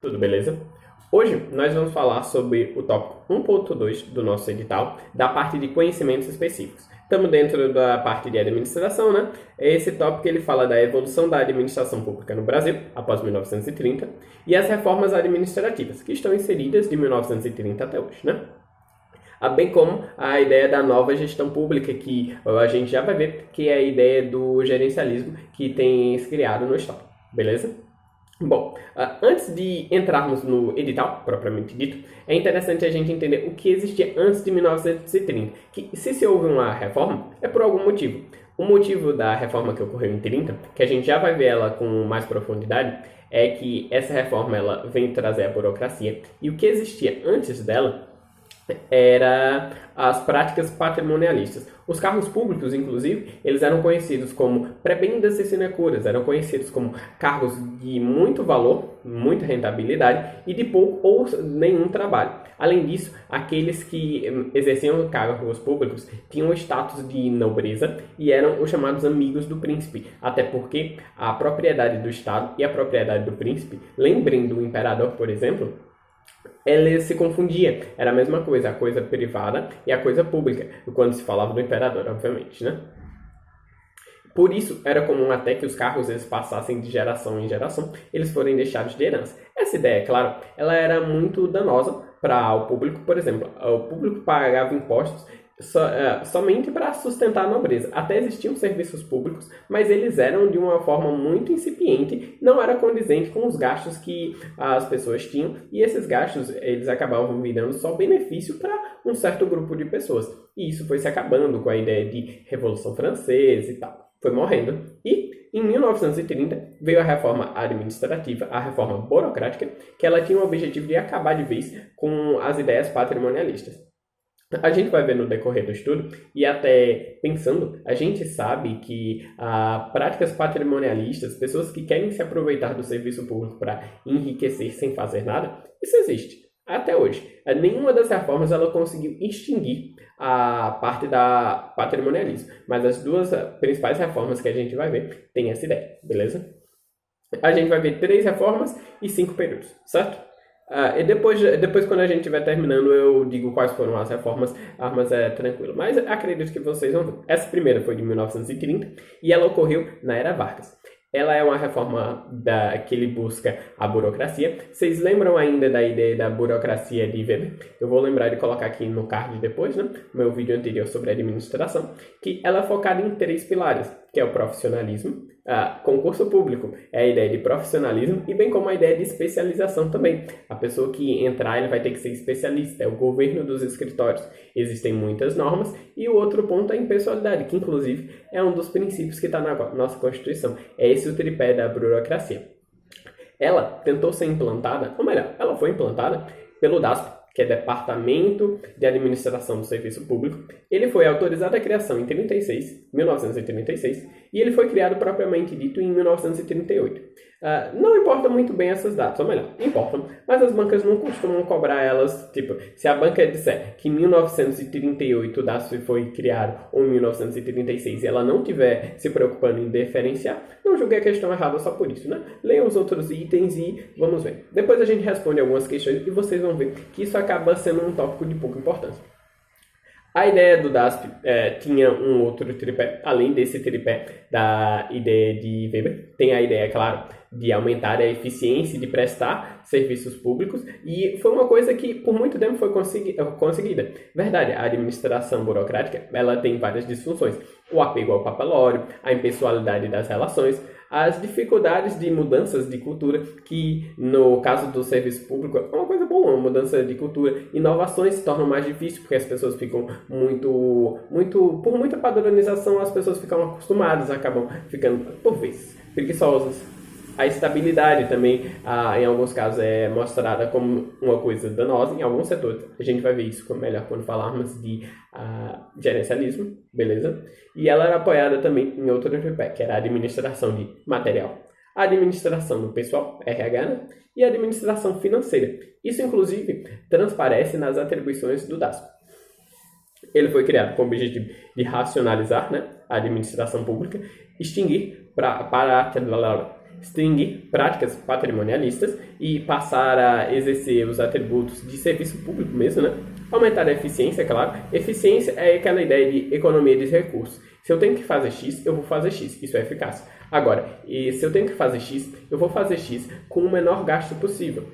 Tudo beleza? Hoje nós vamos falar sobre o tópico 1.2 do nosso edital, da parte de conhecimentos específicos. Estamos dentro da parte de administração, né? Esse tópico ele fala da evolução da administração pública no Brasil, após 1930, e as reformas administrativas, que estão inseridas de 1930 até hoje, né? Bem como a ideia da nova gestão pública, que a gente já vai ver, que é a ideia do gerencialismo que tem se criado no Estado, beleza? Bom, antes de entrarmos no edital, propriamente dito, é interessante a gente entender o que existia antes de 1930, que se houve uma reforma, é por algum motivo. O motivo da reforma que ocorreu em 30, que a gente já vai ver ela com mais profundidade, é que essa reforma ela vem trazer a burocracia, e o que existia antes dela era as práticas patrimonialistas. Os cargos públicos, inclusive, eles eram conhecidos como prebendas e sinecúrias, eram conhecidos como cargos de muito valor, muita rentabilidade e de pouco ou nenhum trabalho. Além disso, aqueles que exerciam cargos públicos tinham o status de nobreza e eram os chamados amigos do príncipe, até porque a propriedade do Estado e a propriedade do príncipe, lembrem do imperador, por exemplo, ela se confundia. Era a mesma coisa, a coisa privada e a coisa pública, quando se falava do imperador, obviamente, né? Por isso, era comum até que os carros eles passassem de geração em geração, eles forem deixados de herança. Essa ideia, claro, ela era muito danosa para o público. Por exemplo, o público pagava impostos somente para sustentar a nobreza. Até existiam serviços públicos, mas eles eram de uma forma muito incipiente, não era condizente com os gastos que as pessoas tinham, e esses gastos eles acabavam virando só benefício para um certo grupo de pessoas. E isso foi se acabando com a ideia de Revolução Francesa e tal. Foi morrendo. E em 1930 veio a reforma administrativa, a reforma burocrática, que ela tinha o objetivo de acabar de vez com as ideias patrimonialistas. A gente vai ver no decorrer do estudo, e até pensando, a gente sabe que práticas patrimonialistas, pessoas que querem se aproveitar do serviço público para enriquecer sem fazer nada, isso existe até hoje. Nenhuma das reformas ela conseguiu extinguir a parte da patrimonialismo, mas as duas principais reformas que a gente vai ver têm essa ideia, beleza? A gente vai ver 3 reformas e 5 períodos, certo? E depois, quando a gente estiver terminando, eu digo quais foram as reformas, mas é tranquilo. Mas acredito que vocês vão ver. Essa primeira foi de 1930 e ela ocorreu na Era Vargas. Ela é uma reforma que ele busca a burocracia. Vocês lembram ainda da ideia da burocracia de Weber? Eu vou lembrar de colocar aqui no card depois, né? Meu vídeo anterior sobre administração. Que ela é focada em 3 pilares, que é o profissionalismo, concurso público, é a ideia de profissionalismo e bem como a ideia de especialização também. A pessoa que entrar, ele vai ter que ser especialista, é o governo dos escritórios. Existem muitas normas e o outro ponto é a impessoalidade, que inclusive é um dos princípios que está na nossa Constituição. É esse o tripé da burocracia. Ela tentou ser implantada, ou melhor, ela foi implantada pelo DASP, que é Departamento de Administração do Serviço Público. Ele foi autorizado a criação em 1936, e ele foi criado propriamente dito em 1938. Não importa muito bem essas datas, ou melhor, importam, mas as bancas não costumam cobrar elas, tipo, se a banca disser que em 1938 o DASP foi criado, ou em 1936, e ela não estiver se preocupando em diferenciar, não julgue a questão errada só por isso, né? Leiam os outros itens e vamos ver. Depois a gente responde algumas questões e vocês vão ver que isso acaba sendo um tópico de pouca importância. A ideia do DASP tinha um outro tripé, além desse tripé da ideia de Weber. Tem a ideia, claro, de aumentar a eficiência de prestar serviços públicos, e foi uma coisa que por muito tempo foi conseguida. Verdade, a administração burocrática ela tem várias disfunções. O apego ao papelório, a impessoalidade das relações, as dificuldades de mudanças de cultura, que no caso do serviço público é uma coisa boa, uma mudança de cultura. Inovações se tornam mais difíceis porque as pessoas ficam por muita padronização, as pessoas ficam acostumadas, acabam ficando, por vezes, preguiçosas. A estabilidade também, em alguns casos, é mostrada como uma coisa danosa em alguns setores. A gente vai ver isso melhor quando falarmos de gerencialismo, beleza? E ela era apoiada também em outro tripé, que era a administração de material, a administração do pessoal, RH, né? E a administração financeira. Isso, inclusive, transparece nas atribuições do DASP. Ele foi criado com o objetivo de racionalizar, né, a administração pública, extinguir extinguir práticas patrimonialistas e passar a exercer os atributos de serviço público mesmo, né? Aumentar a eficiência, claro. Eficiência é aquela ideia de economia de recursos. Se eu tenho que fazer X, eu vou fazer X. Isso é eficácia. Agora, se eu tenho que fazer X, eu vou fazer X com o menor gasto possível.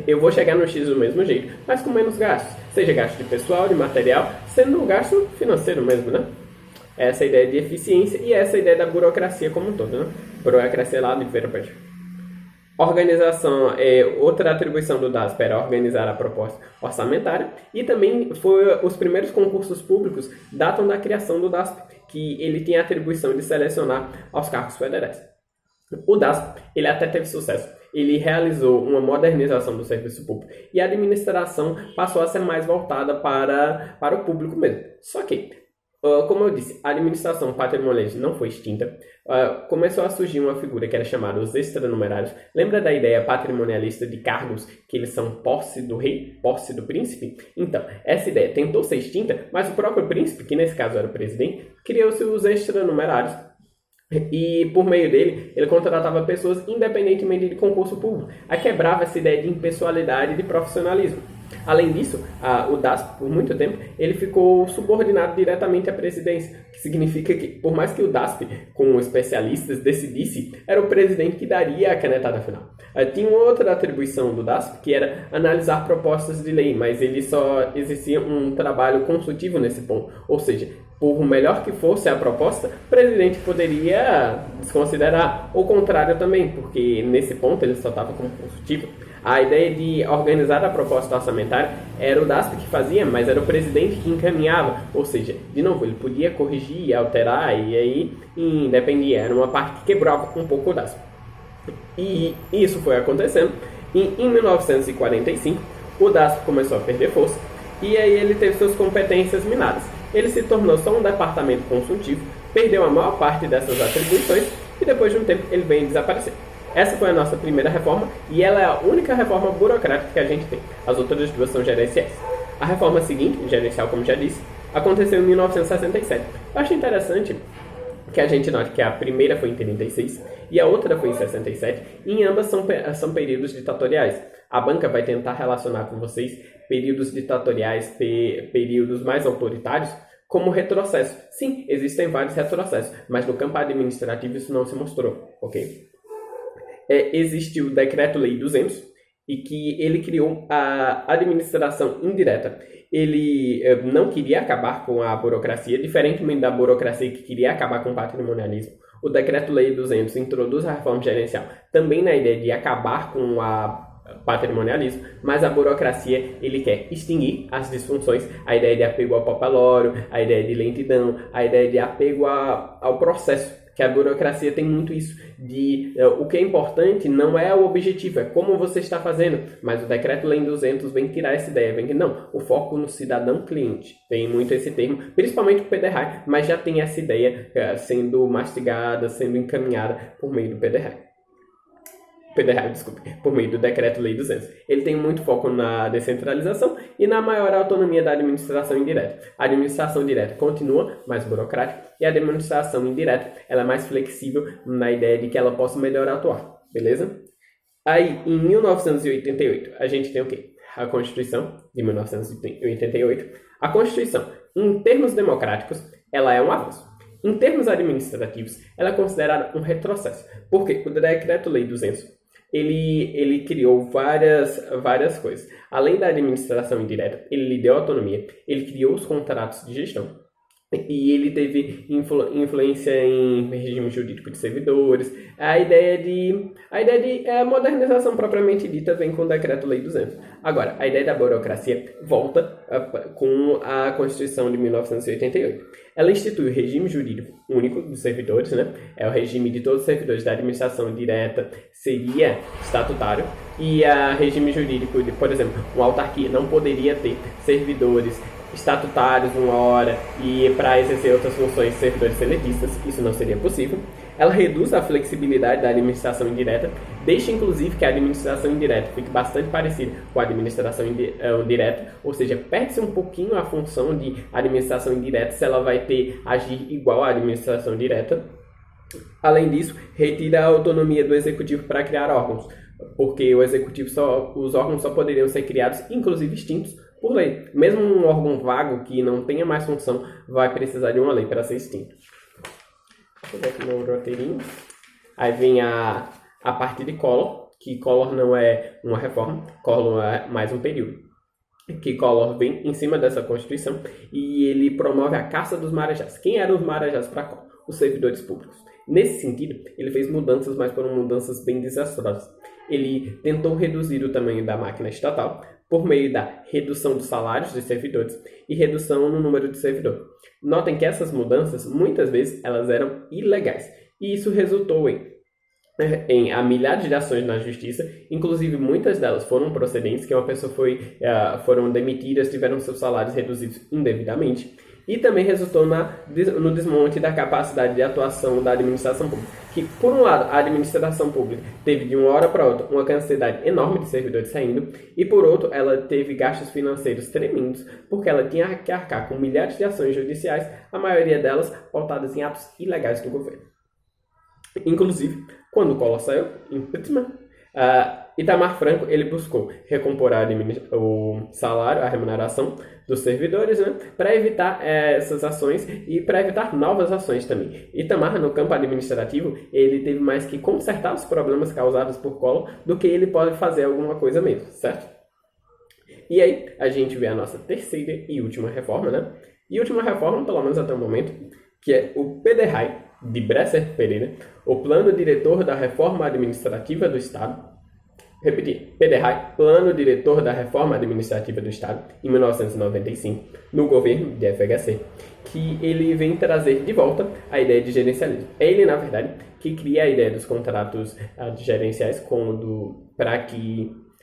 Eu vou chegar no X do mesmo jeito, mas com menos gastos. Seja gasto de pessoal, de material, sendo um gasto financeiro mesmo, né? Essa ideia de eficiência e essa ideia da burocracia como um todo, né? Burocracia lá de Verapete. Organização, outra atribuição do DASP era organizar a proposta orçamentária e também os primeiros concursos públicos datam da criação do DASP, que ele tinha a atribuição de selecionar aos cargos federais. O DASP, ele até teve sucesso. Ele realizou uma modernização do serviço público e a administração passou a ser mais voltada para o público mesmo. Só que, como eu disse, a administração patrimonialista não foi extinta. Começou a surgir uma figura que era chamada os extranumerários. Lembra da ideia patrimonialista de cargos que eles são posse do rei, posse do príncipe? Então, essa ideia tentou ser extinta, mas o próprio príncipe, que nesse caso era o presidente, criou-se os extranumerários. E por meio dele, ele contratava pessoas independentemente de concurso público. Aí quebrava essa ideia de impessoalidade e de profissionalismo. Além disso, o DASP, por muito tempo, ele ficou subordinado diretamente à presidência, que significa que, por mais que o DASP, com especialistas, decidisse, era o presidente que daria a canetada final. Tinha outra atribuição do DASP, que era analisar propostas de lei, mas ele só exercia um trabalho consultivo nesse ponto, ou seja, por melhor que fosse a proposta, o presidente poderia desconsiderar. O contrário também, porque nesse ponto ele só estava como consultivo. A ideia de organizar a proposta orçamentária era o DASP que fazia, mas era o presidente que encaminhava. Ou seja, de novo, ele podia corrigir, alterar, e aí independia. Era uma parte que quebrava um pouco o DASP. E isso foi acontecendo. E em 1945, o DASP começou a perder força, e aí ele teve suas competências minadas. Ele se tornou só um departamento consultivo, perdeu a maior parte dessas atribuições e depois de um tempo ele veio desaparecer. Essa foi a nossa primeira reforma e ela é a única reforma burocrática que a gente tem. As outras duas são gerenciais. A reforma seguinte, gerencial como já disse, aconteceu em 1967. Eu acho interessante que a gente note que a primeira foi em 36 e a outra foi em 67, e em ambas são períodos ditatoriais. A banca vai tentar relacionar com vocês períodos ditatoriais, períodos mais autoritários, como retrocesso. Sim, existem vários retrocessos, mas no campo administrativo isso não se mostrou, ok? Existe o Decreto-Lei 200, e que ele criou a administração indireta. Ele não queria acabar com a burocracia, diferentemente da burocracia que queria acabar com o patrimonialismo. O Decreto-Lei 200 introduz a reforma gerencial também na ideia de acabar com a patrimonialismo, mas a burocracia ele quer extinguir as disfunções, a ideia de apego ao papelório, a ideia de lentidão, a ideia de apego ao processo, que a burocracia tem muito isso, de o que é importante não é o objetivo, é como você está fazendo, mas o Decreto-Lei 200 vem tirar essa ideia, vem que não, o foco no cidadão cliente, tem muito esse termo, principalmente o PDRAE, mas já tem essa ideia sendo mastigada, sendo encaminhada por meio do PDRAE. Por meio do Decreto-Lei 200. Ele tem muito foco na descentralização e na maior autonomia da administração indireta. A administração direta continua mais burocrática e a administração indireta ela é mais flexível na ideia de que ela possa melhor atuar. Beleza? Aí, em 1988, a gente tem o quê? A Constituição de 1988. A Constituição, em termos democráticos, ela é um avanço. Em termos administrativos, ela é considerada um retrocesso. Porque o Decreto-Lei 200 ele criou várias coisas. Além da administração indireta, ele lhe deu autonomia, ele criou os contratos de gestão e ele teve influência em regime jurídico de servidores. A ideia de modernização propriamente dita vem com o Decreto-Lei 200. Agora, a ideia da burocracia volta com a Constituição de 1988. Ela institui o regime jurídico único dos servidores, né? É o regime de todos os servidores da administração direta, seria estatutário, e o regime jurídico de, por exemplo, uma autarquia não poderia ter servidores estatutários uma hora e para exercer outras funções servidores seletistas, isso não seria possível. Ela reduz a flexibilidade da administração indireta, deixa inclusive que a administração indireta fique bastante parecida com a administração direta, ou seja, perde-se um pouquinho a função de administração indireta se ela vai agir igual à administração direta. Além disso, retira a autonomia do executivo para criar órgãos, porque os órgãos só poderiam ser criados, inclusive extintos, por lei. Mesmo um órgão vago que não tenha mais função vai precisar de uma lei para ser extinto. Deixa eu ver aqui no roteirinho. Aí vem a parte de Collor, que Collor não é uma reforma, Collor é mais um período. Que Collor vem em cima dessa Constituição e ele promove a caça dos marajás. Quem eram os marajás para Collor? Os servidores públicos. Nesse sentido, ele fez mudanças, mas foram mudanças bem desastrosas. Ele tentou reduzir o tamanho da máquina estatal por meio da redução dos salários dos servidores e redução no número de servidores. Notem que essas mudanças, muitas vezes, elas eram ilegais. E isso resultou em milhares de ações na justiça, inclusive muitas delas foram procedentes, que uma pessoa foram demitidas, tiveram seus salários reduzidos indevidamente, e também resultou no desmonte da capacidade de atuação da administração pública, que, por um lado, a administração pública teve de uma hora para outra uma quantidade enorme de servidores saindo, e por outro, ela teve gastos financeiros tremendos, porque ela tinha que arcar com milhares de ações judiciais, a maioria delas pautadas em atos ilegais do governo. Inclusive, quando o Collor saiu, impeachment, Itamar Franco ele buscou recompor o salário, a remuneração dos servidores, né, para evitar essas ações e para evitar novas ações também. Itamar, no campo administrativo, ele teve mais que consertar os problemas causados por Collor do que ele pode fazer alguma coisa mesmo, certo? E aí, a gente vê a nossa terceira e última reforma, né? E última reforma, pelo menos até o momento, que é o PDRAE, de Bresser Pereira, o Plano Diretor da Reforma Administrativa do Estado. Repetir, PDRAE, Plano Diretor da Reforma Administrativa do Estado, em 1995, no governo de FHC, que ele vem trazer de volta a ideia de gerencialismo. É ele, na verdade, que cria a ideia dos contratos gerenciais para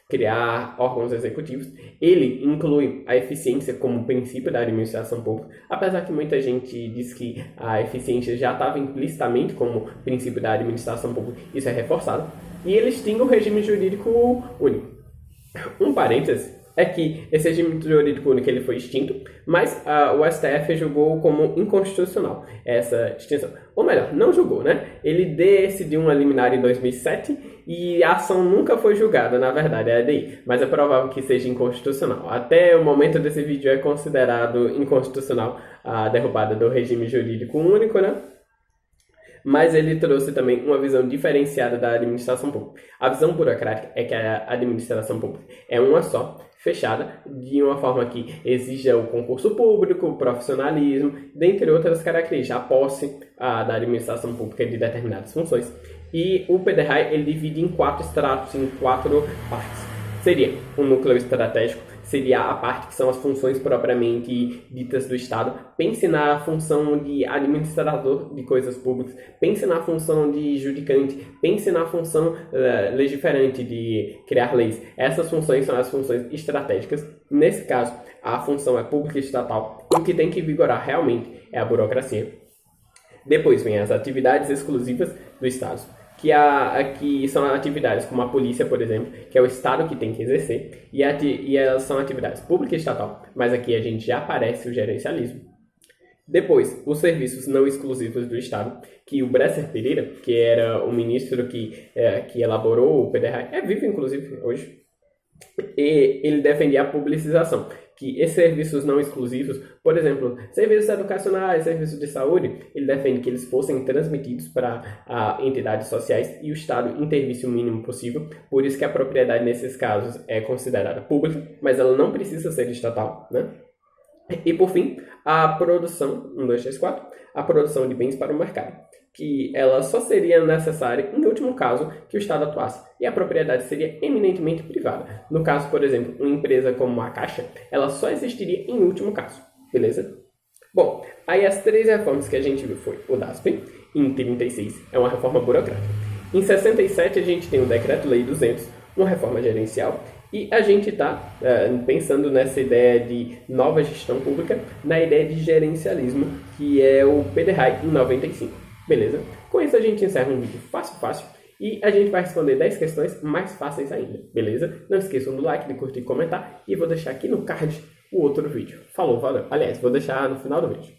criar órgãos executivos. Ele inclui a eficiência como princípio da administração pública, apesar que muita gente diz que a eficiência já estava implicitamente como princípio da administração pública, isso é reforçado. E eles tinham o regime jurídico único. Um parêntese é que esse regime jurídico único ele foi extinto, mas o STF julgou como inconstitucional essa extinção. Ou melhor, não julgou, né? Ele decidiu uma liminar em 2007 e a ação nunca foi julgada, na verdade, é a ADI, mas é provável que seja inconstitucional. Até o momento desse vídeo é considerado inconstitucional a derrubada do regime jurídico único, né? Mas ele trouxe também uma visão diferenciada da administração pública. A visão burocrática é que a administração pública é uma só, fechada, de uma forma que exija o concurso público, o profissionalismo, dentre outras características, a posse da administração pública de determinadas funções. E o PDRAE ele divide em 4 estratos, em 4 partes. Seria um núcleo estratégico, seria a parte que são as funções propriamente ditas do Estado. Pense na função de administrador de coisas públicas, pense na função de judicante, pense na função legiferante de criar leis. Essas funções são as funções estratégicas. Nesse caso, a função é pública e estatal. O que tem que vigorar realmente é a burocracia. Depois vem as atividades exclusivas do Estado, que são atividades como a polícia, por exemplo, que é o Estado que tem que exercer, e elas são atividades pública e estatal, mas aqui a gente já aparece o gerencialismo. Depois, os serviços não exclusivos do Estado, que o Bresser Pereira, que era o ministro que elaborou o PDRAE, é vivo inclusive hoje, e ele defendia a publicização, que esses serviços não exclusivos, por exemplo, serviços educacionais, serviços de saúde, ele defende que eles fossem transmitidos para entidades sociais e o Estado intervisse o mínimo possível, por isso que a propriedade nesses casos é considerada pública, mas ela não precisa ser estatal, né? E por fim, a produção, 1, 2, 3, 4, a produção de bens para o mercado, que ela só seria necessária em último caso que o Estado atuasse, e a propriedade seria eminentemente privada. No caso, por exemplo, uma empresa como a Caixa, ela só existiria em último caso, beleza? Bom, aí as 3 reformas que a gente viu foi o DASP, em 36, é uma reforma burocrática. Em 67 a gente tem o Decreto-Lei 200, uma reforma gerencial, e a gente está pensando nessa ideia de nova gestão pública, na ideia de gerencialismo, que é o PDRAE em 95. Beleza? Com isso a gente encerra um vídeo fácil, e a gente vai responder 10 questões mais fáceis ainda, beleza? Não esqueçam do like, de curtir e comentar, e vou deixar aqui no card o outro vídeo. Falou, valeu! Aliás, vou deixar no final do vídeo.